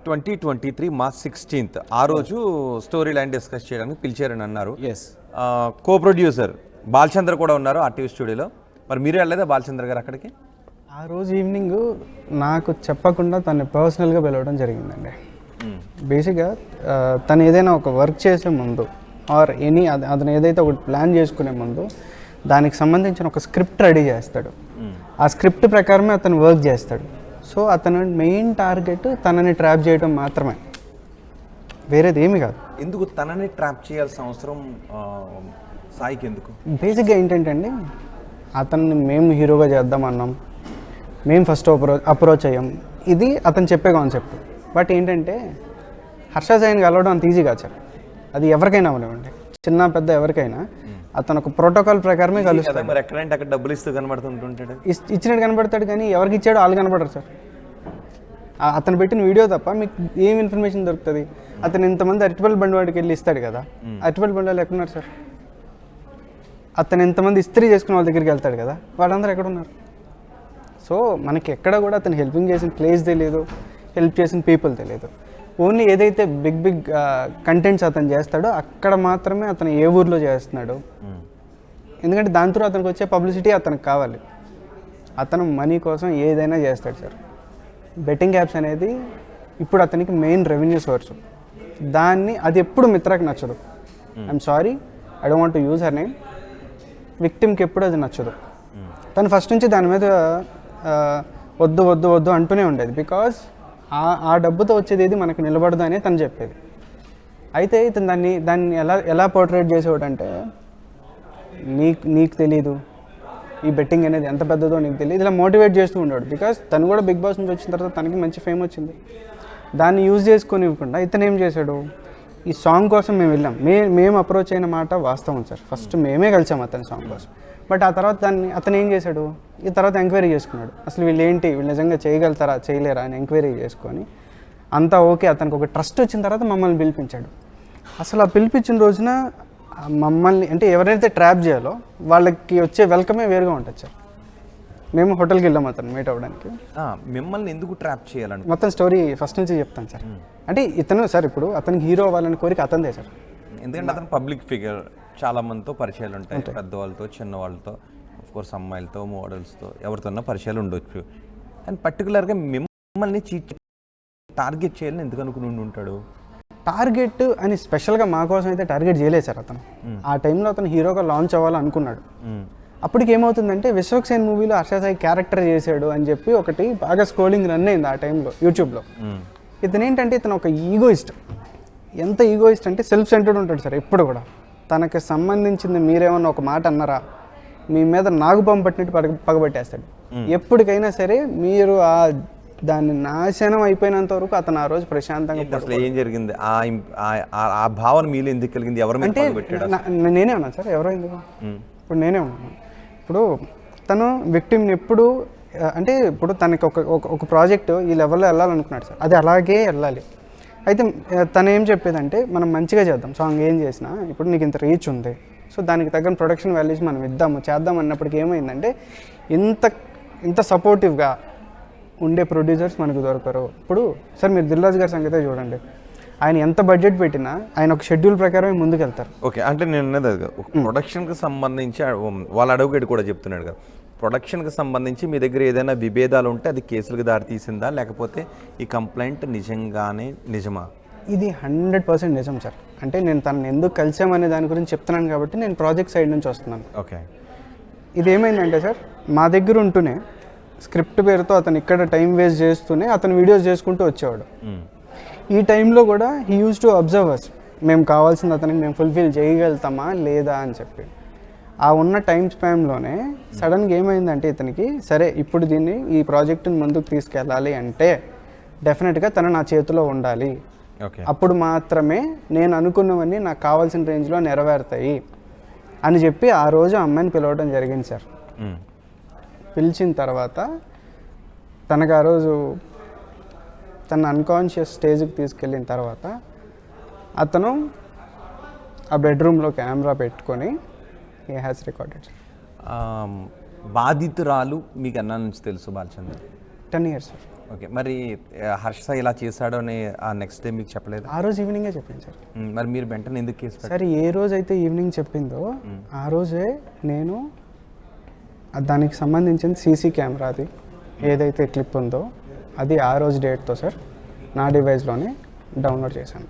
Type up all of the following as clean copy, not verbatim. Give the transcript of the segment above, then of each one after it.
2023 March 16th ఆ రోజు story line discuss చేయడానికి పిలిచారని అన్నారు. ఎస్, కో ప్రొడ్యూసర్ బాలచంద్ర కూడా ఉన్నారు ఆర్టీవీ స్టూడియోలో. మరి మీరు వెళ్ళలేదా బాలచంద్ర గారు అక్కడికి? ఆ రోజు ఈవినింగ్ నాకు చెప్పకుండా తను పర్సనల్గా పిలవడం జరిగిందండి. బేసిక్గా తను ఏదైనా ఒక వర్క్ చేసే ముందు ఆర్ అతను ఏదైతే ఒకటి ప్లాన్ చేసుకునే ముందు దానికి సంబంధించిన ఒక స్క్రిప్ట్ రెడీ చేస్తాడు. ఆ స్క్రిప్ట్ ప్రకారమే అతను వర్క్ చేస్తాడు. సో అతను మెయిన్ టార్గెట్ తనని ట్రాప్ చేయడం మాత్రమే, వేరేది ఏమీ కాదు. ఎందుకు తనని ట్రాప్ చేయాల్సిన అవసరం సాయికి ఎందుకు? బేసిక్గా ఏంటంటే అండి, అతన్ని మేము హీరోగా చేద్దామన్నాం, మేము ఫస్ట్ అప్రోచ్ అయ్యాం, ఇది అతను చెప్పే కాన్సెప్ట్. బట్ ఏంటంటే హర్ష సాయిని కలవడం అంత ఈజీ కాదు సార్. అది ఎవరికైనా అవనివ్వండి, చిన్న పెద్ద ఎవరికైనా అతను ఒక ప్రోటోకాల్ ప్రకారమే కలుస్తాడు. మరి ఎక్కడంటే అక్కడ డబ్బులు ఇస్తూ కనబడుతుంటుంటాడు, ఇచ్చినట్టు కనబడతాడు, కానీ ఎవరికి ఇచ్చాడో వాళ్ళు కనబడరు సార్. అతను పెట్టిన వీడియో తప్ప మీకు ఏం ఇన్ఫర్మేషన్ దొరుకుతుంది? అతను ఇంతమంది అరటిపల్లి బండి వాడికి వెళ్ళి ఇస్తాడు కదా, అరటిపల్లి బండి వాళ్ళు ఎక్కడున్నారు సార్? అతను ఎంతమంది ఇస్త్రీ చేసుకున్న వాళ్ళ దగ్గరికి వెళ్తాడు కదా, వాళ్ళందరూ ఎక్కడున్నారు? సో మనకి ఎక్కడ కూడా అతను హెల్పింగ్ చేసిన ప్లేస్ తెలియదు, హెల్ప్ చేసిన పీపుల్ తెలియదు. ఓన్లీ ఏదైతే బిగ్ బిగ్ కంటెంట్స్ అతను చేస్తాడో అక్కడ మాత్రమే అతను ఏ ఊర్లో చేస్తున్నాడు. ఎందుకంటే దాని తర్వాత అతనికి వచ్చే పబ్లిసిటీ అతనికి కావాలి. అతను మనీ కోసం ఏదైనా చేస్తాడు సార్. బెట్టింగ్ యాప్స్ అనేది ఇప్పుడు అతనికి మెయిన్ రెవెన్యూ సోర్స్. అది ఎప్పుడు మిత్రాకి నచ్చదు. I'm sorry, I don't want to use her name. విక్టిమ్కి ఎప్పుడు అది నచ్చదు. తను ఫస్ట్ నుంచి దాని మీద వద్దు వద్దు వద్దు అంటూనే ఉండేది. బికాజ్ ఆ డబ్బుతో వచ్చేది ఏది మనకు నిలబడదు అని తను చెప్పేది. అయితే ఇతను దాన్ని ఎలా పోర్ట్రేట్ చేసేవాడు అంటే, నీకు తెలీదు ఈ బెట్టింగ్ అనేది ఎంత పెద్దదో, నీకు తెలియదు, ఇలా మోటివేట్ చేస్తూ ఉండేవాడు. బికాజ్ తను కూడా బిగ్ బాస్ నుంచి వచ్చిన తర్వాత తనకి మంచి ఫేమ్ వచ్చింది. దాన్ని యూజ్ చేసుకొని ఇవ్వకుండా ఇతను ఏం చేశాడు, ఈ సాంగ్ కోసం మేము వెళ్ళాం, మేము అప్రోచ్ అయిన మాట వాస్తవం సార్. ఫస్ట్ మేమే కలిసాం అతని సాంగ్ కోసం. బట్ ఆ తర్వాత అతను ఏం చేశాడు, ఈ తర్వాత ఎంక్వైరీ చేసుకున్నాడు. అసలు వీళ్ళు నిజంగా చేయగలుగుతారా చేయలేరా అని ఎంక్వైరీ చేసుకొని అంతా ఓకే, అతనికి ఒక ట్రస్ట్ వచ్చిన తర్వాత మమ్మల్ని పిలిపించాడు. అసలు ఆ పిలిపించిన రోజున మమ్మల్ని అంటే ఎవరైతే ట్రాప్ చేయాలో వాళ్ళకి వచ్చే వెల్కమే వేరుగా ఉంటుంది సార్. మేము హోటల్కి వెళ్ళాం అతను మీట్ అవ్వడానికి. మిమ్మల్ని ఎందుకు ట్రాప్ చేయాలంటే మొత్తం స్టోరీ ఫస్ట్ నుంచి చెప్తాను సార్. అంటే ఇతను సార్ ఇప్పుడు అతనికి హీరో అవ్వాలని కోరిక అతనిదే సార్. ఎందుకంటే అతను పబ్లిక్ ఫిగర్, చాలా మందితో పరిచయాలు ఉంటాయి, పెద్దవాళ్ళతో, చిన్నవాళ్ళతో, ఆఫ్కోర్స్ అమ్మాయిలతో, మోడల్స్తో, ఎవరితోన్నా పరిచయాలు ఉండొచ్చు. అండ్ పర్టికులర్గా మిమ్మల్ని టార్గెట్ చేయాలని ఎందుకు అనుకుని ఉంటాడు? టార్గెట్ అని స్పెషల్గా మా కోసం అయితే టార్గెట్ చేయలేదు సార్ అతను. ఆ టైంలో అతను హీరోగా లాంచ్ అవ్వాలనుకున్నాడు. అప్పటికి ఏమవుతుందంటే విశ్వక్సేన్ మూవీలో హర్ష సాయి క్యారెక్టర్ చేశాడు అని చెప్పి ఒకటి బాగా స్క్రోలింగ్ రన్ అయింది ఆ టైంలో యూట్యూబ్లో. ఇతను ఏంటంటే ఇతను ఒక ఈగోయిస్ట్. ఎంత ఈగోయిస్ట్ అంటే సెల్ఫ్ సెంటర్డ్ ఉంటాడు సార్ ఎప్పుడు కూడా. తనకి సంబంధించింది మీరేమన్నా ఒక మాట అన్నారా, మీ మీద నాగుపాము పట్టినట్టు పగబట్టేస్తాడు. ఎప్పటికైనా సరే మీరు దాన్ని నాశనం అయిపోయినంత వరకు అతను ఆ రోజు ప్రశాంతంగా. అసలు ఏం జరిగింది, ఆ భావన మీలో ఎందుకు కలిగింది? ఎవరు అంటే నేనే ఉన్నాను సార్, ఎవరో ఎందుకు, ఇప్పుడు నేనే ఉన్నాను. ఇప్పుడు తను విక్టిమ్ని ఎప్పుడు అంటే ఇప్పుడు తనకి ఒక ప్రాజెక్టు ఈ లెవెల్లో వెళ్ళాలనుకున్నాడు సార్, అది అలాగే వెళ్ళాలి. అయితే తను ఏం చెప్పేదంటే, మనం మంచిగా చేద్దాం సాంగ్, ఏం చేసినా ఇప్పుడు నీకు ఇంత రీచ్ ఉంది, సో దానికి తగ్గ ప్రొడక్షన్ వాల్యూస్ మనం చేద్దాం అన్నప్పటికీ ఏమైందంటే ఇంత సపోర్టివ్గా ఉండే ప్రొడ్యూసర్స్ మనకు దొరకరు. ఇప్పుడు సార్ మీరు దిల్రాజు గారి సంగతే చూడండి, ఆయన ఎంత బడ్జెట్ పెట్టినా ఆయన ఒక షెడ్యూల్ ప్రకారమే ముందుకు వెళ్తారు. ఓకే, అంటే నేను ప్రొడక్షన్కి సంబంధించి వాళ్ళ అడ్వకేట్ కూడా చెప్తున్నాడు కదా, ప్రొడక్షన్కి సంబంధించి మీ దగ్గర ఏదైనా విభేదాలు ఉంటే అది కేసులకు దారి తీసిందా, లేకపోతే ఈ కంప్లైంట్ నిజమా? ఇది 100% నిజం సార్. అంటే నేను తనని ఎందుకు కలిసామనే దాని గురించి చెప్తున్నాను కాబట్టి నేను ప్రాజెక్ట్ సైడ్ నుంచి వస్తున్నాను. ఓకే, ఇది ఏమైందంటే సార్, మా దగ్గర ఉంటూనే స్క్రిప్ట్ పేరుతో అతను ఇక్కడ టైం వేస్ట్ చేస్తూనే అతను వీడియోస్ చేసుకుంటూ వచ్చేవాడు. ఈ టైంలో కూడా హీ యూజ్ టు అబ్జర్వ్ అస్, మేము కావాల్సింది అతనికి మేము ఫుల్ఫిల్ చేయగలుగుతామా లేదా అని చెప్పి. ఆ ఉన్న టైం స్పాన్లోనే సడన్గా ఏమైందంటే ఇతనికి, సరే ఇప్పుడు ఈ ప్రాజెక్టుని ముందుకు తీసుకెళ్ళాలి అంటే డెఫినెట్గా తను నా చేతిలో ఉండాలి, అప్పుడు మాత్రమే నేను అనుకున్నవన్నీ నాకు కావాల్సిన రేంజ్లో నెరవేరుతాయి అని చెప్పి ఆ రోజు అమ్మాయిని పిలవడం జరిగింది సార్. పిలిచిన తర్వాత తనకు ఆ రోజు తన అన్కాన్షియస్ స్టేజ్కి తీసుకెళ్ళిన తర్వాత అతను ఆ బెడ్రూమ్లో కెమెరా పెట్టుకొని హీ హ్యాస్ రికార్డెడ్. బాధితురాలు మీకు అన్నా నుంచి తెలుసు బాలచంద్ర? 10 years sir. ఓకే, మరి హర్ష ఇలా చేశాడు అని ఆ నెక్స్ట్ డే మీకు చెప్పలేదు? ఆ రోజు ఈవినింగే చెప్పింది సార్. మరి మీరు వెంటనే ఎందుకు కేసు పెట్టారు? సరే, ఏ రోజైతే ఈవినింగ్ చెప్పిందో ఆ రోజే నేను దానికి సంబంధించిన సీసీ కెమెరాది ఏదైతే క్లిప్ ఉందో అది ఆ రోజు డేట్తో సార్ నా డివైస్లోనే డౌన్లోడ్ చేశాను.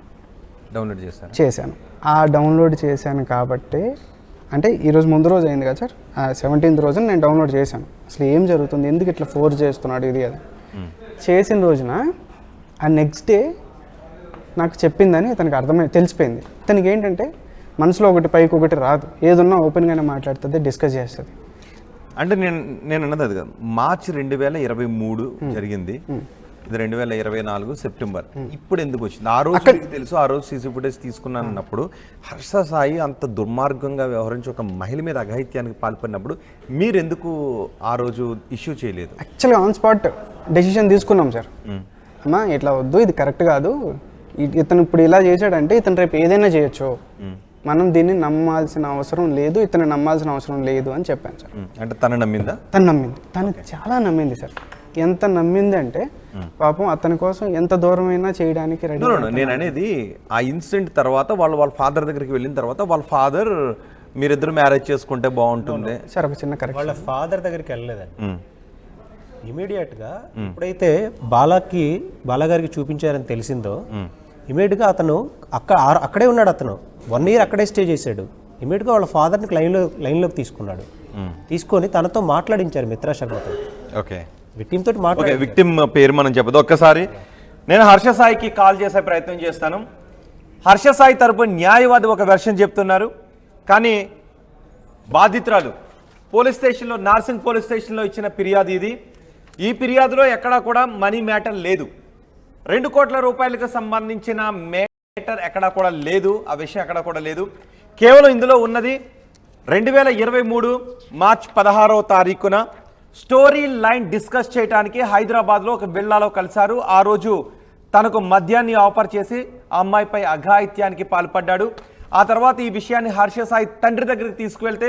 ఆ డౌన్లోడ్ చేశాను కాబట్టి, అంటే ఈరోజు ముందు రోజు అయింది కదా సార్, 17th రోజున నేను డౌన్లోడ్ చేశాను. అసలు ఏం జరుగుతుంది, ఎందుకు ఇట్లా ఫోర్స్ చేస్తున్నాడు ఇది అది చేసిన రోజున ఆ నెక్స్ట్ డే నాకు చెప్పిందని ఇతనికి తెలిసిపోయింది. ఇతనికి ఏంటంటే మనసులో ఒకటి పైకి ఒకటి రాదు, ఏదున్నా ఓపెన్గానే మాట్లాడుతుంది, డిస్కస్ చేస్తుంది. అంటే నేను అన్నది అది కాదు, మార్చి 2023 జరిగింది, ఇది 2024 సెప్టెంబర్. ఇప్పుడు ఎందుకు వచ్చింది? ఆ రోజు మీకు తెలుసు, ఆ రోజు సీసీ ఫుటేజ్ తీసుకున్నాను అన్నప్పుడు హర్ష సాయి అంత దుర్మార్గంగా వ్యవహరించి ఒక మహిళ మీద అఘాయిత్యానికి పాల్పడినప్పుడు మీరు ఎందుకు ఆ రోజు ఇష్యూ చేయలేదు? యాక్చువల్గా ఆన్ స్పాట్ డెసిషన్ తీసుకున్నాం సార్. అమ్మా ఇట్లా వద్దు, ఇది కరెక్ట్ కాదు, ఇతను ఇప్పుడు ఇలా చేశాడంటే ఇతను రేపు ఏదైనా చేయొచ్చు, మనం దీన్ని నమ్మాల్సిన అవసరం లేదు, ఇతను నమ్మాల్సిన అవసరం లేదు అని చెప్పాను సార్. అంటే తను నమ్మిందా? తను చాలా నమ్మింది సార్. ఎంత నమ్మింది అంటే పాపం అతని కోసం ఎంత దూరమైనా చేయడానికి రెడీ. నేను అనేది ఆ ఇన్సిడెంట్ తర్వాత వాళ్ళ ఫాదర్ దగ్గరికి వెళ్ళిన తర్వాత వాళ్ళ ఫాదర్ మీరిద్దరు మ్యారేజ్ చేసుకుంటే బాగుంటుంది సార్, ఒక చిన్న కరెక్ట్. వాళ్ళ ఫాదర్ దగ్గరికి వెళ్ళలేదండి. ఇమీడియట్గా ఎప్పుడైతే బాలాగారికి చూపించారని తెలిసిందో ఇమీడియట్గా అతను అక్కడే ఉన్నాడు. అతను 1 year అక్కడే స్టే చేశాడు. ఇమీడియట్గా వాళ్ళ ఫాదర్ని లైన్లోకి తీసుకున్నాడు. తీసుకొని తనతో మాట్లాడించారు మిత్రా శర్మతో. ఓకే, విక్టిమ్ తోటి మాట్లాడే. విక్టిమ్ పేరు మనం చెప్పదు. ఒక్కసారి నేను హర్ష సాయికి కాల్ చేసే ప్రయత్నం చేస్తాను. హర్ష సాయి తరపు న్యాయవాది ఒక వెర్షన్ చెప్తున్నారు, కానీ బాధితురాలు పోలీస్ స్టేషన్లో, నార్సింగ్ పోలీస్ స్టేషన్లో ఇచ్చిన ఫిర్యాదు ఇది. ఈ ఫిర్యాదులో ఎక్కడా కూడా మనీ మ్యాటర్ లేదు, 2 కోట్ల రూపాయలకు సంబంధించిన మ్యాటర్ ఎక్కడా కూడా లేదు, ఆ విషయం ఎక్కడా కూడా లేదు. కేవలం ఇందులో ఉన్నది 2023 మార్చ్ 16వ తారీఖున స్టోరీ లైన్ డిస్కస్ చేయడానికి హైదరాబాద్లో ఒక విల్లాలో కలిశారు. ఆ రోజు తనకు మద్యాన్ని ఆఫర్ చేసి ఆ అమ్మాయిపై అఘాయిత్యానికి పాల్పడ్డాడు. ఆ తర్వాత ఈ విషయాన్ని హర్ష సాయి తండ్రి దగ్గరికి తీసుకువెళ్తే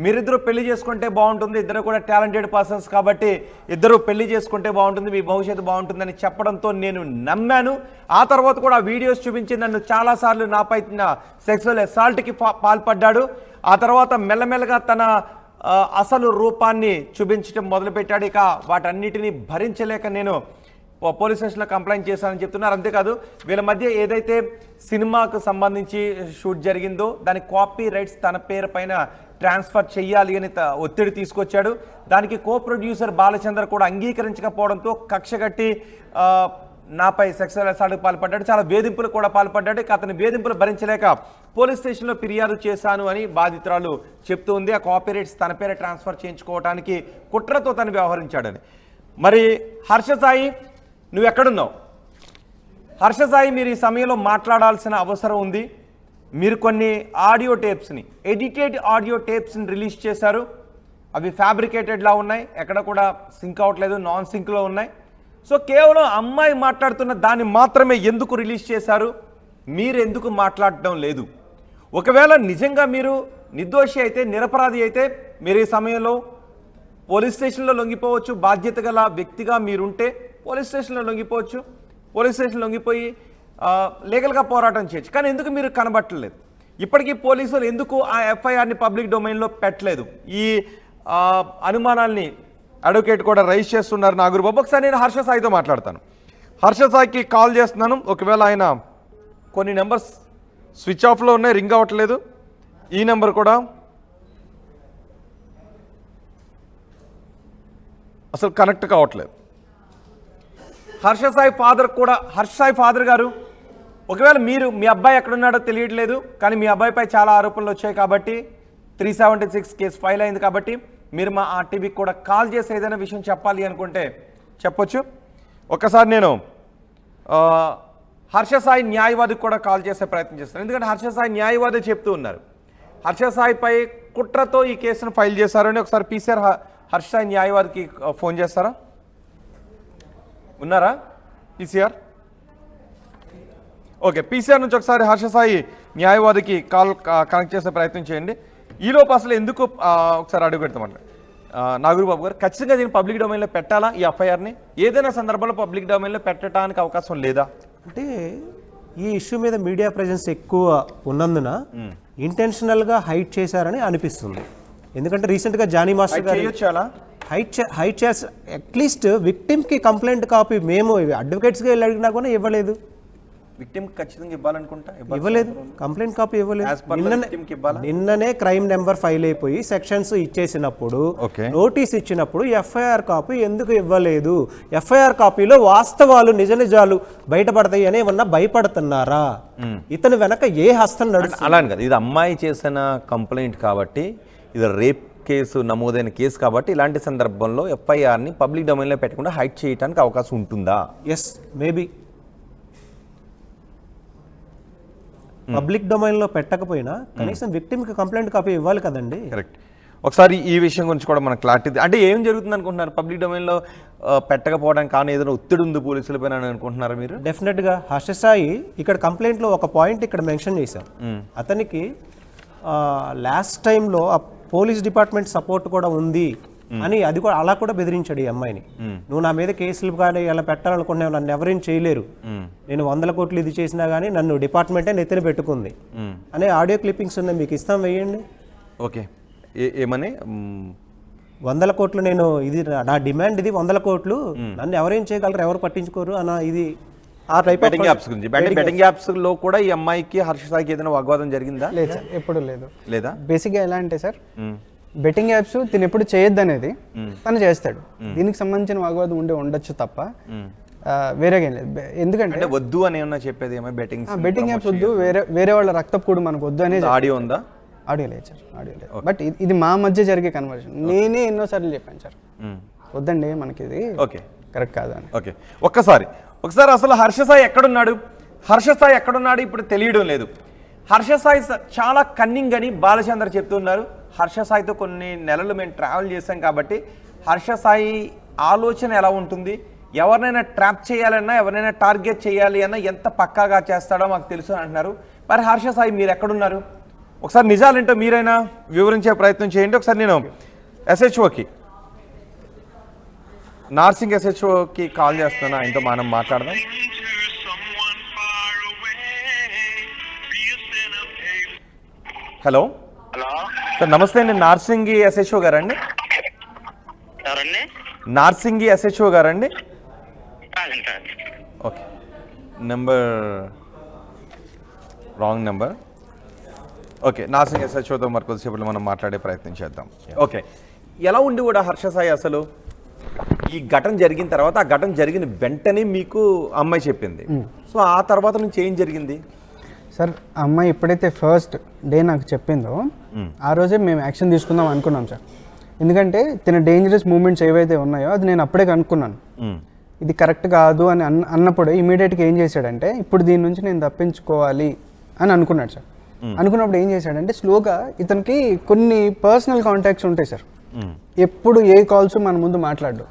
మీరిద్దరూ పెళ్లి చేసుకుంటే బాగుంటుంది, ఇద్దరు కూడా టాలెంటెడ్ పర్సన్స్ కాబట్టి ఇద్దరు పెళ్లి చేసుకుంటే బాగుంటుంది, మీ భవిష్యత్తు బాగుంటుందని చెప్పడంతో నేను నమ్మాను. ఆ తర్వాత కూడా వీడియోస్ చూపించి నన్ను చాలాసార్లు నాపై సెక్సువల్ అసాల్ట్కి పాల్పడ్డాడు. ఆ తర్వాత మెల్లమెల్లగా తన అసలు రూపాన్ని చూపించడం మొదలుపెట్టాడు. ఇక వాటన్నిటిని భరించలేక నేను పోలీస్ స్టేషన్లో కంప్లైంట్ చేశానని చెప్తున్నారు. అంతేకాదు వీళ్ళ మధ్య ఏదైతే సినిమాకు సంబంధించి షూట్ జరిగిందో దాని కాపీ రైట్స్ తన పేరు పైన ట్రాన్స్ఫర్ చేయాలి అని ఒత్తిడి తీసుకొచ్చాడు. దానికి కో ప్రొడ్యూసర్ బాలచంద్ర కూడా అంగీకరించకపోవడంతో కక్షగట్టి నాపై సెక్సువల్ అసాల్ట్కి పాల్పడ్డాడు, చాలా వేధింపులు కూడా పాల్పడ్డాడు. ఇక అతని వేధింపులు భరించలేక పోలీస్ స్టేషన్లో ఫిర్యాదు చేశాను అని బాధితురాలు చెప్తుంది. ఆ కాపీ రైట్స్ తన పేరు ట్రాన్స్ఫర్ చేయించుకోవడానికి కుట్రతో తను వ్యవహరించాడని. మరి హర్ష సాయి నువ్వు ఎక్కడున్నావు? హర్ష సాయి, మీరు ఈ సమయంలో మాట్లాడాల్సిన అవసరం ఉంది. మీరు కొన్ని ఆడియో టేప్స్ని, ఎడిటెడ్ ఆడియో టేప్స్ని రిలీజ్ చేశారు. అవి ఫ్యాబ్రికేటెడ్లా ఉన్నాయి, ఎక్కడ కూడా సింక్ అవ్వట్లేదు, నాన్ సింక్లో ఉన్నాయి. సో కేవలం అమ్మాయి మాట్లాడుతున్న దాన్ని మాత్రమే ఎందుకు రిలీజ్ చేశారు? మీరు ఎందుకు మాట్లాడటం లేదు? ఒకవేళ నిజంగా మీరు నిర్దోషి అయితే, నిరపరాధి అయితే మీరు ఈ సమయంలో పోలీస్ స్టేషన్లో లొంగిపోవచ్చు. బాధ్యత గల వ్యక్తిగా మీరుంటే పోలీస్ స్టేషన్లో లొంగిపోవచ్చు, పోలీస్ స్టేషన్ లొంగిపోయి లీగల్గా పోరాటం చేయొచ్చు. కానీ ఎందుకు మీరు కనబట్టలేదు? ఇప్పటికీ పోలీసులు ఎందుకు ఆ ఎఫ్ఐఆర్ని పబ్లిక్ డొమైన్లో పెట్టలేదు? ఈ అనుమానాల్ని అడ్వకేట్ కూడా రైజ్ చేస్తున్నారు నాగూర్బాబు. ఒకసారి నేను హర్ష సాయితో మాట్లాడతాను. హర్ష సాయికి కాల్ చేస్తున్నాను. ఒకవేళ ఆయన కొన్ని నెంబర్స్ స్విచ్ ఆఫ్లో ఉన్నాయి, రింగ్ అవ్వట్లేదు. ఈ నెంబర్ కూడా అసలు కనెక్ట్ కావట్లేదు. హర్ష సాయి ఫాదర్ గారు, ఒకవేళ మీ అబ్బాయి ఎక్కడున్నాడో తెలియట్లేదు, కానీ మీ అబ్బాయిపై చాలా ఆరోపణలు వచ్చాయి కాబట్టి 376 కేసు ఫైల్ అయింది కాబట్టి మీరు మా ఆర్టీవీకి కూడా కాల్ చేసి ఏదైనా విషయం చెప్పాలి అనుకుంటే చెప్పొచ్చు. ఒక్కసారి నేను హర్ష సాయి న్యాయవాదికి కూడా కాల్ చేసే ప్రయత్నం చేస్తాను. ఎందుకంటే హర్ష సాయి న్యాయవాది చెప్తూ ఉన్నారు హర్ష సాయిపై కుట్రతో ఈ కేసును ఫైల్ చేశారని. ఒకసారి పీసీఆర్ హర్ష సాయి న్యాయవాదికి ఫోన్ చేస్తారా? ఉన్నారా పీసీఆర్? ఓకే, పీసీఆర్ నుంచి ఒకసారి హర్ష సాయి న్యాయవాదికి కాల్ కనెక్ట్ చేసే ప్రయత్నం చేయండి. ఈలోపు అసలు ఎందుకు ఒకసారి అడుగు పెడతామంట. నాగూరు బాబు గారు, ఖచ్చితంగా దీన్ని పబ్లిక్ డొమైన్లో పెట్టాలా ఈ ఎఫ్ఐఆర్ని? ఏదైనా సందర్భంలో పబ్లిక్ డొమైన్లో పెట్టడానికి అవకాశం లేదా? అంటే ఈ ఇష్యూ మీద మీడియా ప్రెజెన్స్ ఎక్కువ ఉన్నందున ఇంటెన్షనల్గా హైడ్ చేశారని అనిపిస్తుంది. ఎందుకంటే రీసెంట్గా జానీ మాస్టర్ గారు చేయొచ్చాలా హైడ్ చేసి అట్లీస్ట్ విక్టిమ్కి కంప్లైంట్ కాపీ మేము అడ్వకేట్స్గా వెళ్ళి అడిగినా కూడా ఇవ్వలేదు. విక్టిమ్ ఖచ్చితంగా ఇవ్వాలనుకుంటా, ఇవ్వలేదు, కంప్లైంట్ కాపీ As ఇవ్వలేదు. per the victim కి ఇవ్వాలా? నిన్ననే క్రైమ్ నెంబర్ ఫైల్ అయిపోయి సెక్షన్స్ ఇచ్చేసినప్పుడు, నోటీస్ ఇచ్చినప్పుడు ఎఫ్ఐఆర్ కాపీ ఎందుకు ఇవ్వలేదు? ఎఫ్ఐఆర్ కాపీలో వాస్తవాలు నిజ నిజాలు బయటపడతాయి అని ఏమన్నా భయపడుతున్నారా? ఇతను వెనక ఏ హస్తం నడుస్తుంది? అలా అని కదా, ఇది అమ్మాయి చేసిన కంప్లైంట్ కాబట్టి, ఇది రేప్ కేసు నమోదైన కేసు కాబట్టి ఇలాంటి సందర్భంలో ఎఫ్ఐఆర్ని పబ్లిక్ డొమైన్లో పెట్టకుండా హైడ్ చేయడానికి అవకాశం ఉంటుందా? ఎస్, మేబీ పబ్లిక్ డొమైన్లో పెట్టకపోయినా కనీసం విక్టిమ్కి కంప్లైంట్ కాపీ ఇవ్వాలి కదండి. కరెక్ట్. ఒకసారి ఈ విషయం గురించి కూడా మనకు క్లారిటీ, అంటే ఏం జరుగుతుంది అనుకుంటున్నారు పబ్లిక్ డొమైన్లో పెట్టకపోవడానికి? కానీ ఏదైనా ఒత్తిడి ఉంది పోలీసులపైన అని అనుకుంటున్నారా మీరు? డెఫినెట్గా హర్షసాయి ఇక్కడ కంప్లైంట్లో ఒక పాయింట్ ఇక్కడ మెన్షన్ చేశాం. అతనికి లాస్ట్ టైంలో ఆ పోలీస్ డిపార్ట్మెంట్ సపోర్ట్ కూడా ఉంది అని, అది కూడా అలా కూడా బెదిరించాడు ఈ అమ్మాయిని. నువ్వు నా మీద కేసులు కానీ ఇలా పెట్టాలనుకుంటున్నావు, నన్ను ఎవరేం చేయలేరు, నేను 100 కోట్లు ఇది చేసినా కానీ నన్ను డిపార్ట్మెంటే నెత్తిన పెట్టుకుంది అనే ఆడియో క్లిప్పింగ్స్ ఉన్నాయి, మీకు ఇస్తాం, వేయండి. ఓకే, ఏమని 100 కోట్లు నేను ఇది నా డిమాండ్, ఇది 100 కోట్లు, నన్ను ఎవరేం చేయగలరు, ఎవరు పట్టించుకోరు అన్న, ఇది ఆ టైప్ బెట్టింగ్ యాప్స్ గురించి. బెట్టింగ్ యాప్స్ లో కూడా ఈ అమ్మాయికి హర్షసాయికి ఏదైనా వాగ్వాదం జరిగిందా? లేదు సార్, ఎప్పుడు లేదు. లేదా? బేసిక్గా ఎలా అంటే సార్, బెట్టింగ్ యాప్స్ తిని ఎప్పుడు చేయొద్దు అనేది తను చేస్తాడు. దీనికి సంబంధించిన వాగ్వాదం ఉండొచ్చు తప్ప వేరేగా ఏం లేదు. ఎందుకంటే వద్దు అని ఏమన్నా చెప్పేది ఏమో, బెట్టింగ్ యాప్స్ వద్దు, వేరే వాళ్ళ రక్తపు కూడా మనకు వద్దు అనేది. ఆడియో ఉందా? ఆడియో లేదు సార్, ఆడియో లేదు. బట్ ఇది మా మధ్య జరిగే కన్వర్జన్. నేనే ఎన్నోసార్లు చెప్పాను సార్, వద్దండి మనకి ఇది ఓకే కరెక్ట్ కాదు అని. ఓకే, ఒకసారి అసలు హర్షసాయి ఎక్కడున్నాడు? హర్షసాయి ఎక్కడున్నాడు ఇప్పుడు తెలియడం లేదు. హర్షసాయి చాలా కన్నింగ్ అని బాలచంద్ర చెప్తున్నారు. హర్షసాయితో కొన్ని నెలలు మేము ట్రావెల్ చేసాం కాబట్టి హర్షసాయి ఆలోచన ఎలా ఉంటుంది, ఎవరినైనా ట్రాప్ చేయాలన్నా, ఎవరినైనా టార్గెట్ చేయాలి అన్నా ఎంత పక్కాగా చేస్తాడో మాకు తెలుసు అని అంటున్నారు. మరి హర్షసాయి మీరు ఎక్కడున్నారు? ఒకసారి నిజాలేంటో మీరైనా వివరించే ప్రయత్నం చేయండి. ఒకసారి నేను ఎస్హెచ్ఓకి, నార్సింగ్ ఎస్హెచ్ఓకి కాల్ చేస్తున్నా, ఆయనతో మనం మాట్లాడదాం. హలో సార్, నమస్తే అండి. నార్సింగి ఎస్హెచ్ఓ గారండి? నార్సింగి ఎస్హెచ్ఓ గారండి? Okay, number wrong number. Okay, Narsing ఎస్హెచ్ఓతో మరి కొద్దిసేపట్లో మనం మాట్లాడే ప్రయత్నం చేద్దాం. ఓకే, ఎలా ఉండి కూడా హర్షసాయి అసలు ఈ ఘటన జరిగిన తర్వాత, ఆ ఘటన జరిగిన వెంటనే మీకు అమ్మాయి చెప్పింది, సో ఆ తర్వాత నుంచి ఏం జరిగింది సార్? అమ్మాయి ఎప్పుడైతే ఫస్ట్ డే నాకు చెప్పిందో ఆ రోజే మేము యాక్షన్ తీసుకుందాం అనుకున్నాం సార్. ఎందుకంటే తిన డేంజరస్ మూమెంట్స్ ఏవైతే ఉన్నాయో అది నేను అప్పుడే కనుక్కున్నాను. ఇది కరెక్ట్ కాదు అని అన్నప్పుడు ఇమీడియట్గా ఏం చేశాడంటే, ఇప్పుడు దీని నుంచి నేను తప్పించుకోవాలి అని అనుకున్నాడు సార్. అనుకున్నప్పుడు ఏం చేశాడంటే, స్లోగా ఇతనికి కొన్ని పర్సనల్ కాంటాక్ట్స్ ఉంటాయి సార్. ఎప్పుడు ఏ కాల్స్ మన ముందు మాట్లాడు,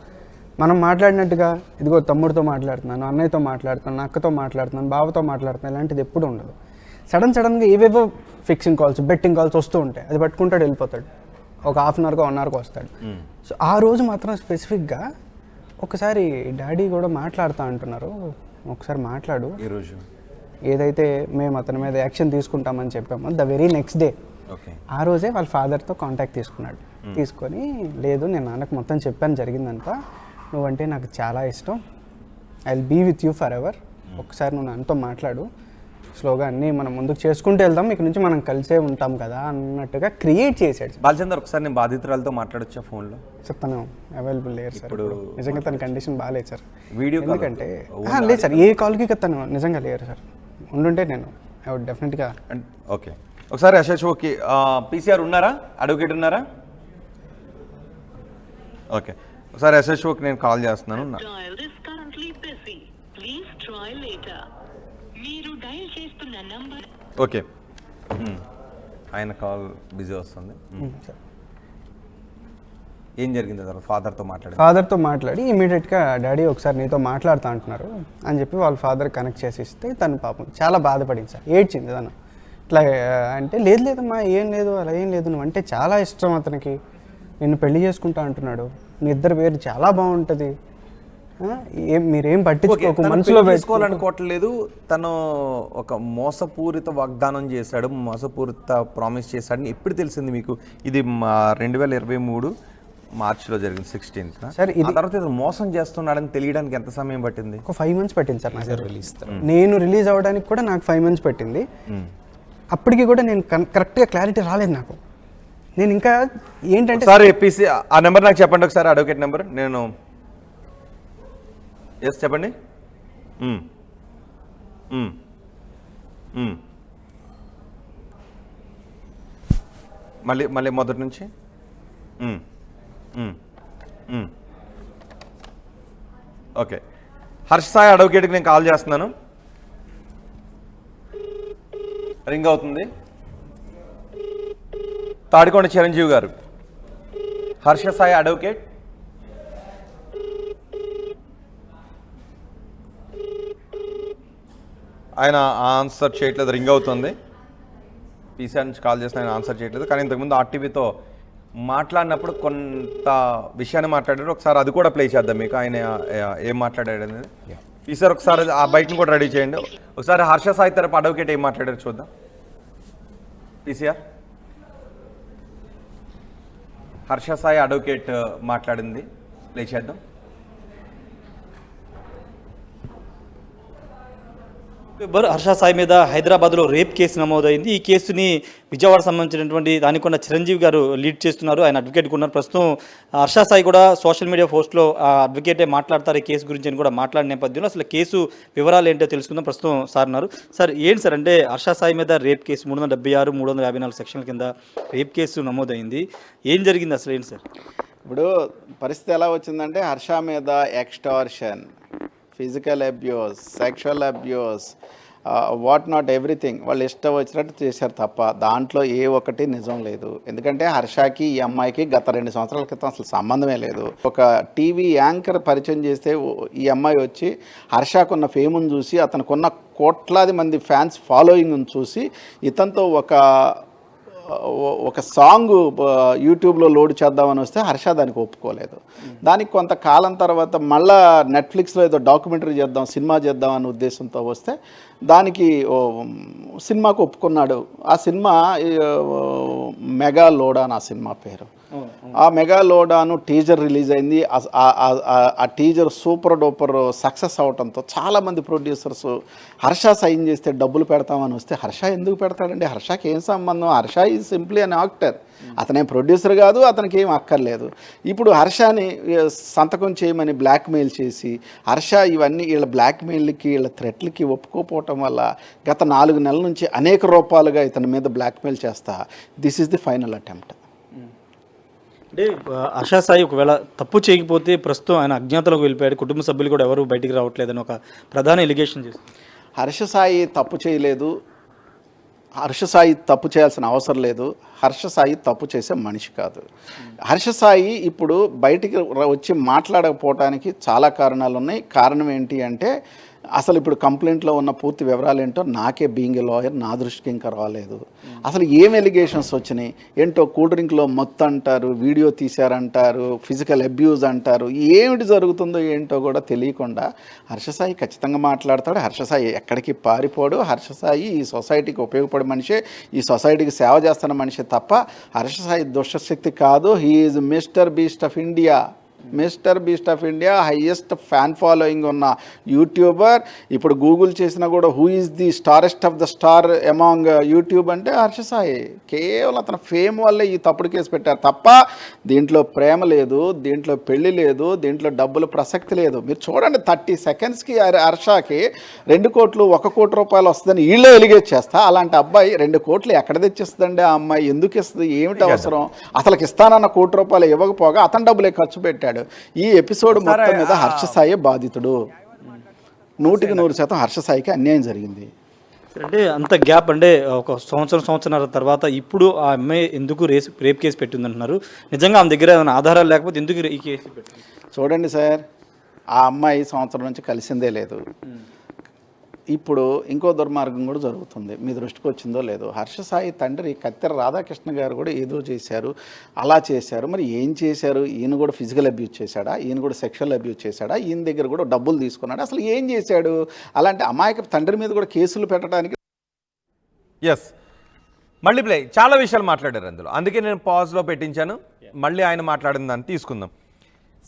మనం మాట్లాడినట్టుగా ఇదిగో తమ్ముడితో మాట్లాడుతున్నాను, అన్నయ్యతో మాట్లాడుతున్నాను, అక్కతో మాట్లాడుతున్నాను, బావతో మాట్లాడుతున్నాను, ఇలాంటిది ఎప్పుడు ఉండదు. సడన్గా ఏవేవో ఫిక్సింగ్ కాల్స్, బెట్టింగ్ కాల్స్ వస్తూ ఉంటాయి. అది పట్టుకుంటాడు, వెళ్ళిపోతాడు. ఒక హాఫ్ అన్ అవర్కో 1 అవర్కో వస్తాడు. సో ఆ రోజు మాత్రం స్పెసిఫిక్గా ఒకసారి డాడీ కూడా మాట్లాడుతూ అంటున్నారు, ఒకసారి మాట్లాడు, ఈరోజు ఏదైతే మేము అతని మీద యాక్షన్ తీసుకుంటామని చెప్పామో ద వెరీ నెక్స్ట్ డే ఆ రోజే వాళ్ళ ఫాదర్తో కాంటాక్ట్ తీసుకున్నాడు. తీసుకొని, లేదు నేను నాన్నకు మొత్తం చెప్పాను జరిగిందంతా, నువ్వంటే నాకు చాలా ఇష్టం, I will be with you forever, ఒకసారి నువ్వు నాన్నతో మాట్లాడు, స్లోగా అన్నీ మనం ముందుకు చేసుకుంటూ వెళ్దాం, ఇక నుంచి మనం కలిసే ఉంటాం కదా అన్నట్టుగా క్రియేట్ చేశాడు. బాలచందర్, ఒకసారి నేను బాధితురాలతో మాట్లాడొచ్చా ఫోన్లో? చెప్తాను, అవైలబుల్ లేరు సార్ ఇప్పుడు, నిజంగా తన కండిషన్ బాగాలేదు సార్. వీడియో ఎందుకంటే లేదు సార్, ఏ కాల్కి తను నిజంగా లేరు సార్. ఉండుంటే నేను ఐ వుడ్ డెఫినెట్గా. ఓకే, ఒకసారి ఎస్హెచ్ఓకి పీసీఆర్ ఉన్నారా, అడ్వకేట్ ఉన్నారా? ఓకే, ఒకసారి ఎస్హెచ్ఓకి నేను కాల్ చేస్తున్నాను. ఓకే, ఆయన కాల్ బిజీ వస్తుంది. ఏం జరిగింది తర్వాత? ఫాదర్తో మాట్లాడి ఇమీడియట్గా డాడీ ఒకసారి నీతో మాట్లాడుతూ అంటున్నారు అని చెప్పి వాళ్ళ ఫాదర్ కనెక్ట్ చేసి ఇస్తే తను పాపం చాలా బాధపడింది సార్, ఏడ్చింది తను. ఇట్లా అంటే లేదమ్మా ఏం లేదు, అలా ఏం లేదు, నువ్వు అంటే చాలా ఇష్టం అతనికి, నిన్ను పెళ్లి చేసుకుంటా అంటున్నాడు, మీ ఇద్దరు పేరు చాలా బాగుంటుంది, మీరేం పట్టించుకోకు, మనసులో తీసుకోవాలనుకోవట్లేదు. తను ఒక మోసపూరిత వాగ్దానం చేశాడు, మోసపూరిత ప్రామిస్ చేశాడని ఎప్పుడు తెలిసింది మీకు? ఇది 2023 మార్చిలో జరిగింది 16th. సార్ ఆ తర్వాత ఇది మోసం చేస్తున్నాడని తెలియడానికి ఎంత సమయం పట్టింది? ఒక 5 months పట్టింది సార్ నాకు. నేను రిలీజ్ అవ్వడానికి కూడా నాకు 5 months పట్టింది. అప్పటికి కూడా నేను కరెక్ట్గా క్లారిటీ రాలేదు నాకు. నేను ఇంకా ఏంటంటే సార్ ఏపీసీ ఆ నెంబర్ నాకు చెప్పండి ఒకసారి, అడ్వకేట్ నెంబర్. నేను ఎస్ చెప్పండి. మళ్ళీ మళ్ళీ మొదటి నుంచి. ఓకే, హర్ష్ సాయి అడ్వకేట్కి నేను కాల్ చేస్తున్నాను. రింగ్ అవుతుంది. తాడికొండ చిరంజీవి గారు, హర్ష సాయి అడ్వకేట్. ఆయన ఆన్సర్ చేయట్లేదు, రింగ్ అవుతుంది. పీసీఆర్ నుంచి కాల్ చేసిన ఆయన ఆన్సర్ చేయట్లేదు. కానీ ఇంతకుముందు ఆర్టీవీతో మాట్లాడినప్పుడు కొంత విషయాన్ని మాట్లాడారు. ఒకసారి అది కూడా ప్లే చేద్దాం మీకు, ఆయన ఏం మాట్లాడాడు అనేది. పీసీఆర్ ఒకసారి ఆ బైక్ని కూడా రెడీ చేయండి. ఒకసారి హర్ష సాయి తరపు అడ్వకేట్ ఏం మాట్లాడారు చూద్దాం. పీసీఆర్, హర్ష సాయి అడ్వకేట్ మాట్లాడింది ప్లే చేద్దాం. హర్ష సాయి మీద హైదరాబాద్లో రేప్ కేసు నమోదైంది. ఈ కేసుని విజయవాడ సంబంధించినటువంటి దానికొండ చిరంజీవి గారు లీడ్ చేస్తున్నారు, ఆయన అడ్వకేట్గా ఉన్నారు. ప్రస్తుతం హర్ష సాయి కూడా సోషల్ మీడియా పోస్ట్లో ఆ అడ్వకేటే మాట్లాడతారు ఈ కేసు గురించి అని కూడా మాట్లాడిన నేపథ్యంలో అసలు కేసు వివరాలు ఏంటో తెలుసుకుందాం. ప్రస్తుతం సార్ ఉన్నారు. సార్ ఏంటి సార్ అంటే హర్ష సాయి మీద రేప్ కేసు 376, 354 సెక్షన్ల కింద రేప్ కేసు నమోదైంది. ఏం జరిగింది అసలు ఏంటి సార్? ఇప్పుడు పరిస్థితి ఎలా వచ్చిందంటే హర్ష మీద extortion, physical abuse, sexual abuse, what not everything వాళ్ళు ఇష్టం వచ్చినట్టు చేశారు తప్ప దాంట్లో ఏ ఒక్కటి నిజం లేదు. ఎందుకంటే హర్షకి ఈ అమ్మాయికి గత 2 సంవత్సరాల క్రితం అసలు సంబంధమే లేదు. ఒక టీవీ యాంకర్ పరిచయం చేస్తే ఈ అమ్మాయి వచ్చి హర్షకున్న ఫేమ్ను చూసి అతనుకున్న కోట్లాది మంది ఫ్యాన్స్ ఫాలోయింగ్ను చూసి ఇతనితో ఒక సాంగ్ యూట్యూబ్లో లోడ్ చేద్దామని వస్తే హర్ష దానికి ఒప్పుకోలేదు. దానికి కొంతకాలం తర్వాత మళ్ళా నెట్ఫ్లిక్స్లో ఏదో డాక్యుమెంటరీ చేద్దాం, సినిమా చేద్దాం అనే ఉద్దేశంతో వస్తే దానికి సినిమాకు ఒప్పుకున్నాడు. ఆ సినిమా మెగాలోడాన్ ఆ సినిమా పేరు. ఆ మెగాలోడాను టీజర్ రిలీజ్ అయింది. ఆ టీజర్ సూపర్ డూపర్ సక్సెస్ అవడంతో చాలామంది ప్రొడ్యూసర్స్ హర్ష సైన్ చేస్తే డబ్బులు పెడతామని వస్తే హర్ష ఎందుకు పెడతాడండి? హర్షకి ఏం సంబంధం? Harsha is simply an actor, అతనే ప్రొడ్యూసర్ కాదు, అతనికి ఏం అక్కర్లేదు. ఇప్పుడు హర్షని సంతకం చేయమని బ్లాక్మెయిల్ చేసి హర్ష ఇవన్నీ వీళ్ళ బ్లాక్మెయిల్కి వీళ్ళ థ్రెట్లకి ఒప్పుకోపోవటం వల్ల గత 4 నెలల నుంచి అనేక రూపాలుగా ఇతని మీద బ్లాక్మెయిల్ చేస్తా this is the final attempt. అంటే హర్ష సాయి ఒకవేళ తప్పు చేయకపోతే ప్రస్తుతం ఆయన అజ్ఞాతలోకి వెళ్ళిపోయాడు, కుటుంబ సభ్యులు కూడా ఎవరు బయటికి రావట్లేదని ఒక ప్రధాన ఎలిగేషన్ చేస్తుంది. హర్ష సాయి తప్పు చేయలేదు, హర్ష సాయి తప్పు చేయాల్సిన అవసరం లేదు. హర్ష సాయి తప్పు చేసే మనిషి కాదు. హర్ష సాయి ఇప్పుడు బయటికి వచ్చి మాట్లాడకపోవడానికి చాలా కారణాలు ఉన్నాయి. కారణం ఏంటి అంటే అసలు ఇప్పుడు కంప్లైంట్లో ఉన్న పూర్తి వివరాలు ఏంటో నాకే బీయింగ్ ఏ లాయర్ నా దృష్టికి ఇంకా రాలేదు. అసలు ఏం ఎలిగేషన్స్ వచ్చినాయి ఏంటో, కూల్ డ్రింక్లో మొత్తం అంటారు, వీడియో తీశారంటారు, ఫిజికల్ అబ్యూజ్ అంటారు, ఏమిటి జరుగుతుందో ఏంటో కూడా తెలియకుండా హర్ష సాయి ఖచ్చితంగా మాట్లాడతాడు. హర్ష సాయి ఎక్కడికి పారిపోడు. హర్ష సాయి ఈ సొసైటీకి ఉపయోగపడే మనిషే, ఈ సొసైటీకి సేవ చేస్తున్న మనిషే తప్ప హర్ష సాయి దుష్టశక్తి కాదు. He is mister beast of India. Mister beast of India highest fan following ఉన్న యూట్యూబర్. ఇప్పుడు గూగుల్ చేసినా కూడా who is the starest of the star among YouTube అంటే హర్ష సాయి. కేవలం అతని ఫేమ్ వల్లే ఈ తప్పుడు కేసు పెట్టారు తప్ప దీంట్లో ప్రేమ లేదు, దీంట్లో పెళ్లి లేదు, దీంట్లో డబ్బుల ప్రసక్తి లేదు. మీరు చూడండి 30 secondsకి హర్షకి 2 కోట్లు 1 కోటి రూపాయలు వస్తుందని వీళ్ళే ఎలిగేట్ చేస్తా. అలాంటి అబ్బాయి 2 కోట్లు ఎక్కడ తెచ్చిస్తుందండి? ఆ అమ్మాయి ఎందుకు ఇస్తుంది? ఏమిటి అవసరం? అసలుకి ఇస్తానన్న 1 కోటి రూపాయలు ఇవ్వకపోగా అతను డబ్బులే ఖర్చు పెట్టాడు. ఈ ఎపిసోడ్ మొత్తం మీద హర్ష సాయి బాధితుడు. 100% హర్ష సాయికి అన్యాయం జరిగింది. అంటే అంత గ్యాప్ అంటే ఒక సంవత్సరం తర్వాత ఇప్పుడు ఆ అమ్మాయి ఎందుకు రేప్ కేసు పెట్టిందంటున్నారు? నిజంగా ఆమె దగ్గర ఏమైనా ఆధారాలు లేకపోతే ఎందుకు ఈ కేసు పెట్టింది? చూడండి సార్, ఆ అమ్మాయి సంవత్సరం నుంచి కలిసిందే లేదు. ఇప్పుడు ఇంకో దుర్మార్గం కూడా జరుగుతుంది. మీ దృష్టికి వచ్చిందో లేదో, హర్ష సాయి తండ్రి కత్తెర రాధాకృష్ణ గారు కూడా ఏదో చేశారు, అలా చేశారు. మరి ఏం చేశారు? ఈయన కూడా ఫిజికల్ అబ్యూజ్ చేశాడా? ఈయన కూడా సెక్షువల్ అబ్యూజ్ చేశాడా? ఈయన దగ్గర కూడా డబ్బులు తీసుకున్నాడా? అసలు ఏం చేశాడు? అలాంటి అమాయక తండ్రి మీద కూడా కేసులు పెట్టడానికి ఎస్ మళ్ళీ ప్లే చాలా విషయాలు మాట్లాడారు అందులో, అందుకే నేను పాజ్లో పెట్టించాను. మళ్ళీ ఆయన మాట్లాడిన దాన్ని తీసుకుందాం.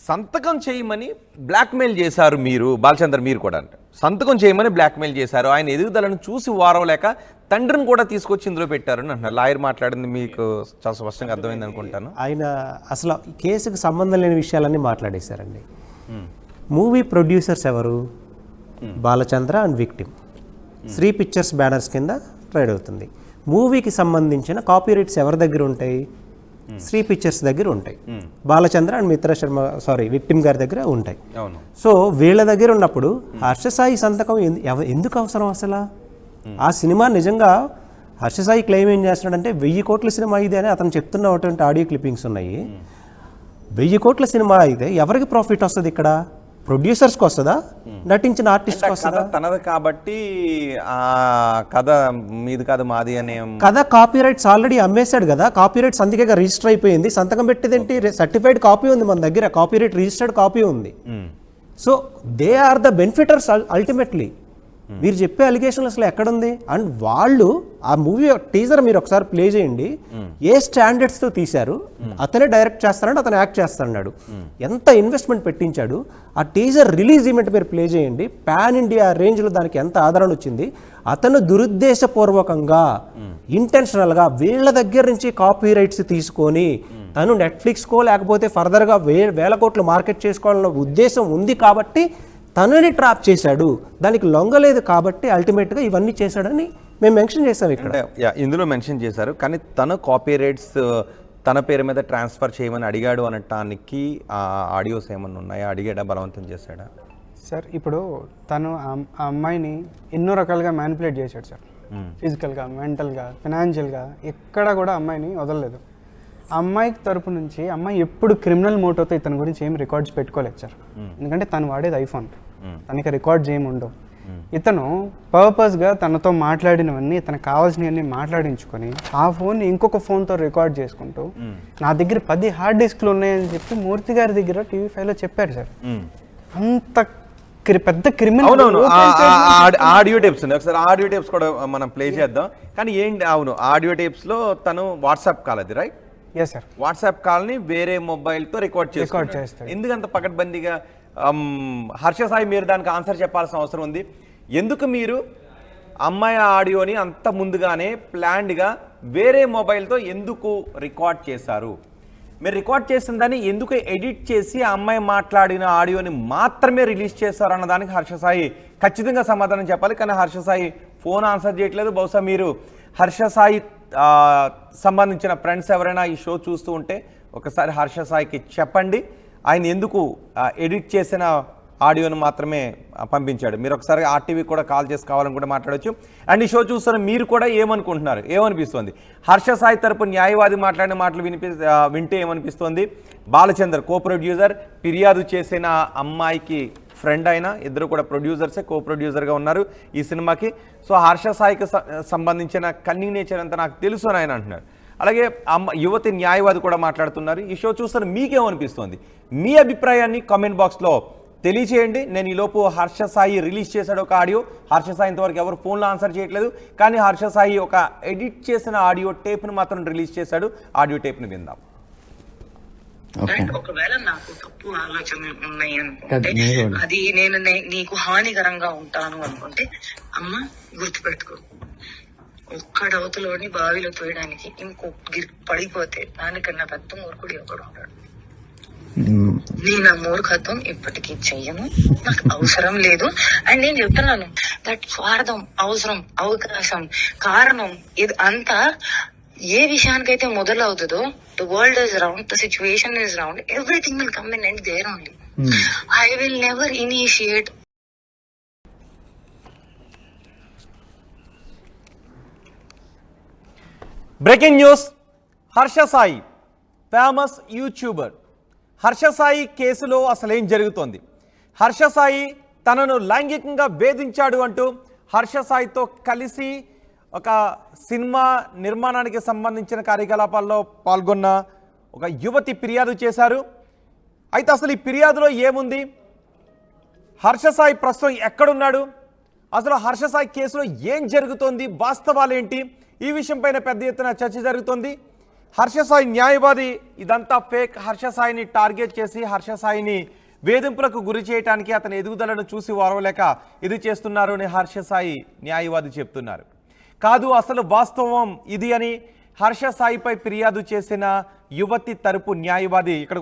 సంతకం చేయమని బ్లాక్మెయిల్ చేశారు మీరు, బాలచంద్ర మీరు కూడా అంటే సంతకం చేయమని బ్లాక్మెయిల్ చేశారు. ఆయన ఎదుగుదలను చూసి వారవలేక తండ్రిని కూడా తీసుకొచ్చి ఇందులో పెట్టారు అని అంటున్నారు. లాయర్ మాట్లాడింది మీకు చాలా స్పష్టంగా అర్థమైంది అనుకుంటాను. ఆయన అసలు కేసుకు సంబంధం లేని విషయాలన్నీ మాట్లాడేశారండి. మూవీ ప్రొడ్యూసర్స్ ఎవరు? Balachandra and victim. Sri pictures banners కింద ట్రేడ్ అవుతుంది. మూవీకి సంబంధించిన కాపీరైట్స్ ఎవరి దగ్గర ఉంటాయి? శ్రీ పిక్చర్స్ దగ్గర ఉంటాయి. బాలచంద్ర అండ్ మిత్ర శర్మ విక్టిమ్ గారి దగ్గర ఉంటాయి. సో వీళ్ళ దగ్గర ఉన్నప్పుడు హర్షసాయి సంతకం ఎందుకు అవసరం అసలు? ఆ సినిమా నిజంగా హర్షసాయి క్లెయిమ్ ఏం చేస్తున్నాడంటే 1000 కోట్ల సినిమా ఇది అని అతను చెప్తున్నటువంటి ఆడియో క్లిప్పింగ్స్ ఉన్నాయి. 1000 కోట్ల సినిమా అయితే ఎవరికి ప్రాఫిట్ వస్తుంది ఇక్కడ? ప్రొడ్యూసర్స్కి వస్తుందా? నటించిన ఆర్టిస్ట్కి వస్తుందా? తనది కాబట్టి ఆ కథ మీది కాదు మాది అనే కథ కాపీరైట్స్ ఆల్రెడీ అమ్మేశాడు కదా. కాపీరైట్స్ అందుకే రిజిస్టర్ అయిపోయింది. సంతకం పెట్టేదేంటి? సర్టిఫైడ్ కాపీ ఉంది మన దగ్గర, కాపీరైట్ రిజిస్టర్డ్ కాపీ ఉంది. So they are the benefiters ultimately. మీరు చెప్పే అలిగేషన్ అసలు ఎక్కడుంది? అండ్ వాళ్ళు ఆ మూవీ టీజర్ మీరు ఒకసారి ప్లే చేయండి. ఏ స్టాండర్డ్స్తో తీశారు? అతనే డైరెక్ట్ చేస్తాడు, అతను యాక్ట్ చేస్తున్నాడు. ఎంత ఇన్వెస్ట్మెంట్ పెట్టించాడు? ఆ టీజర్ రిలీజ్ ఈవెంట్ మీరు ప్లే చేయండి. పాన్ ఇండియా రేంజ్లో దానికి ఎంత ఆదరణ వచ్చింది. అతను దురుద్దేశపూర్వకంగా ఇంటెన్షనల్గా వీళ్ళ దగ్గర నుంచి కాపీ రైట్స్ తీసుకొని తను నెట్ఫ్లిక్స్కో లేకపోతే ఫర్దర్గా వేల కోట్లు మార్కెట్ చేసుకోవాలన్న ఉద్దేశం ఉంది కాబట్టి తనని ట్రాప్ చేశాడు. దానికి లొంగలేదు కాబట్టి అల్టిమేట్గా ఇవన్నీ చేశాడని మేము మెన్షన్ చేసాం ఇక్కడ. ఇందులో మెన్షన్ చేశారు. కానీ తను కాపీ రైట్స్ తన పేరు మీద ట్రాన్స్ఫర్ చేయమని అడిగాడు అనటానికి ఆడియోస్ ఏమన్నా ఉన్నాయా? అడిగాడా? బలవంతం చేశాడా? సార్ ఇప్పుడు తను ఆ అమ్మాయిని ఎన్నో రకాలుగా మ్యానిపులేట్ చేశాడు సార్. ఫిజికల్గా, మెంటల్గా, ఫినాన్షియల్గా ఎక్కడ కూడా అమ్మాయిని వదలలేదు. ఆ అమ్మాయి తరపు నుంచి అమ్మాయి ఎప్పుడు క్రిమినల్ మోటోతో ఇతని గురించి ఏం రికార్డ్స్ పెట్టుకోలేదు సార్. ఎందుకంటే తను వాడేది ఐఫోన్, తనకి రికార్డ్స్ ఏమి ఉండవు. ఇతను పర్పస్గా తనతో మాట్లాడినవన్నీ తనకు కావాల్సినవన్నీ మాట్లాడించుకొని ఆ ఫోన్ని ఇంకొక ఫోన్తో రికార్డ్ చేసుకుంటూ నా దగ్గర 10 హార్డ్ డిస్క్లు ఉన్నాయని చెప్పి మూర్తి గారి దగ్గర టీవీ5లో చెప్పాడు సార్. అంత పెద్ద క్రిమినల్ ఆడియో టేప్స్ ఉన్నాయి. ఒకసారి ఆడియో టేప్స్ కూడా మనం ప్లే చేద్దాం. కానీ ఏంటి, అవును ఆడియో టేప్స్లో తను వాట్సాప్ కాల్ అది రైట్? Yes sir. వాట్సాప్ కాల్ని వేరే మొబైల్తో రికార్డ్ చేస్తాడు. ఎందుకంత పకడ్బందీగా? హర్ష సాయి మీరు దానికి ఆన్సర్ చెప్పాల్సిన అవసరం ఉంది. ఎందుకు మీరు అమ్మాయి ఆడియోని అంత ముందుగానే ప్లాన్డ్గా వేరే మొబైల్తో ఎందుకు రికార్డ్ చేశారు? మీరు రికార్డ్ చేసిన దాన్ని ఎందుకు ఎడిట్ చేసి ఆ అమ్మాయి మాట్లాడిన ఆడియోని మాత్రమే రిలీజ్ చేశారు అన్న దానికి హర్ష సాయి ఖచ్చితంగా సమాధానం చెప్పాలి. కానీ హర్ష సాయి ఫోన్ ఆన్సర్ చేయట్లేదు. బహుశా మీరు హర్ష సాయి సంబంధించిన ఫ్రెండ్స్ ఎవరైనా ఈ షో చూస్తూ ఉంటే ఒకసారి హర్ష సాయికి చెప్పండి ఆయన ఎందుకు ఎడిట్ చేసిన ఆడియోను మాత్రమే పంపించాడు. మీరు ఒకసారి ఆర్టీవీ కూడా కాల్ చేసి కావాలని కూడా మాట్లాడవచ్చు. అండ్ ఈ షో చూస్తున్న మీరు కూడా ఏమనుకుంటున్నారు, ఏమనిపిస్తుంది? హర్ష సాయి తరపు న్యాయవాది మాట్లాడిన మాటలు వింటే ఏమనిపిస్తుంది? బాలచందర్ కో ప్రొడ్యూసర్, ఫిర్యాదు చేసిన అమ్మాయికి ఫ్రెండ్ అయిన ఇద్దరు కూడా ప్రొడ్యూసర్సే, కో ప్రొడ్యూసర్గా ఉన్నారు ఈ సినిమాకి. సో హర్ష సాయికి సంబంధించిన కన్నింగ్ నేచర్ అంతా నాకు తెలుసు అని ఆయన అంటున్నారు. అలాగే యువతి న్యాయవాది కూడా మాట్లాడుతున్నారు. ఈ షో చూస్తున్న మీకేమనిపిస్తుంది? మీ అభిప్రాయాన్ని కామెంట్ బాక్స్లో తెలియచేయండి. నేను ఈలోపు హర్ష సాయి రిలీజ్ చేశాడు ఒక ఆడియో. హర్ష సాయి ఇంతవరకు ఎవరు ఫోన్లో ఆన్సర్ చేయట్లేదు. కానీ హర్ష సాయి ఒక ఎడిట్ చేసిన ఆడియో టేప్ను మాత్రం రిలీజ్ చేశాడు. ఆడియో టేప్ను విందాం. ఒకవేళ నాకు తప్పు ఆలోచనలు ఉన్నాయి అనుకుంటే అది నేను నీకు హానికరంగా ఉంటాను అనుకుంటే అమ్మ గుర్తుపెట్టుకో, ఒక్కడవతలోని బావిలో తోయడానికి ఇంకొక పడిపోతే దానికన్నా పెద్ద మూర్ఖుడు ఎవడు ఉంటాడు. నేను ఆ మూర్ఖత్వం ఇప్పటికీ చెయ్యను, నాకు అవసరం లేదు. అండ్ నేను చెప్తున్నాను దట్ స్వార్థం, అవసరం, అవకాశం, కారణం ఇది అంతా ఏ విషయానికైతే మొదలవుతుందో the world is round, the situation is round, everything will come in and there only. I will never initiate. Breaking news. Harsha Sai famous YouTuber. Harsha Sai కేసులో అసలేం జరుగుతోంది? హర్ష సాయి తనను లైంగికంగా వేధించాడు అంటూ హర్ష సాయితో కలిసి ఒక సినిమా నిర్మాణానికి సంబంధించిన కార్యకలాపాల్లో పాల్గొన్న ఒక యువతి ఫిర్యాదు చేశారు. అయితే అసలు ఈ ఫిర్యాదులో ఏముంది, హర్ష సాయి ప్రస్తుతం ఎక్కడున్నాడు, అసలు హర్ష సాయి కేసులో ఏం జరుగుతోంది, వాస్తవాలేంటి, ఈ విషయంపైన పెద్ద ఎత్తున చర్చ జరుగుతోంది. హర్ష సాయి న్యాయవాది ఇదంతా ఫేక్, హర్ష సాయిని టార్గెట్ చేసి హర్ష సాయిని వేధింపులకు గురి చేయడానికి అతని ఎదుగుదలను చూసి వారవలేక ఇది చేస్తున్నారు అని హర్ష సాయి న్యాయవాది చెప్తున్నారు. కాదు, అసలు వాస్తవం ఇది అని హర్ష సాయిపై ఫిర్యాదు చేసిన యువతి తరపు న్యాయవాది ఇక్కడికి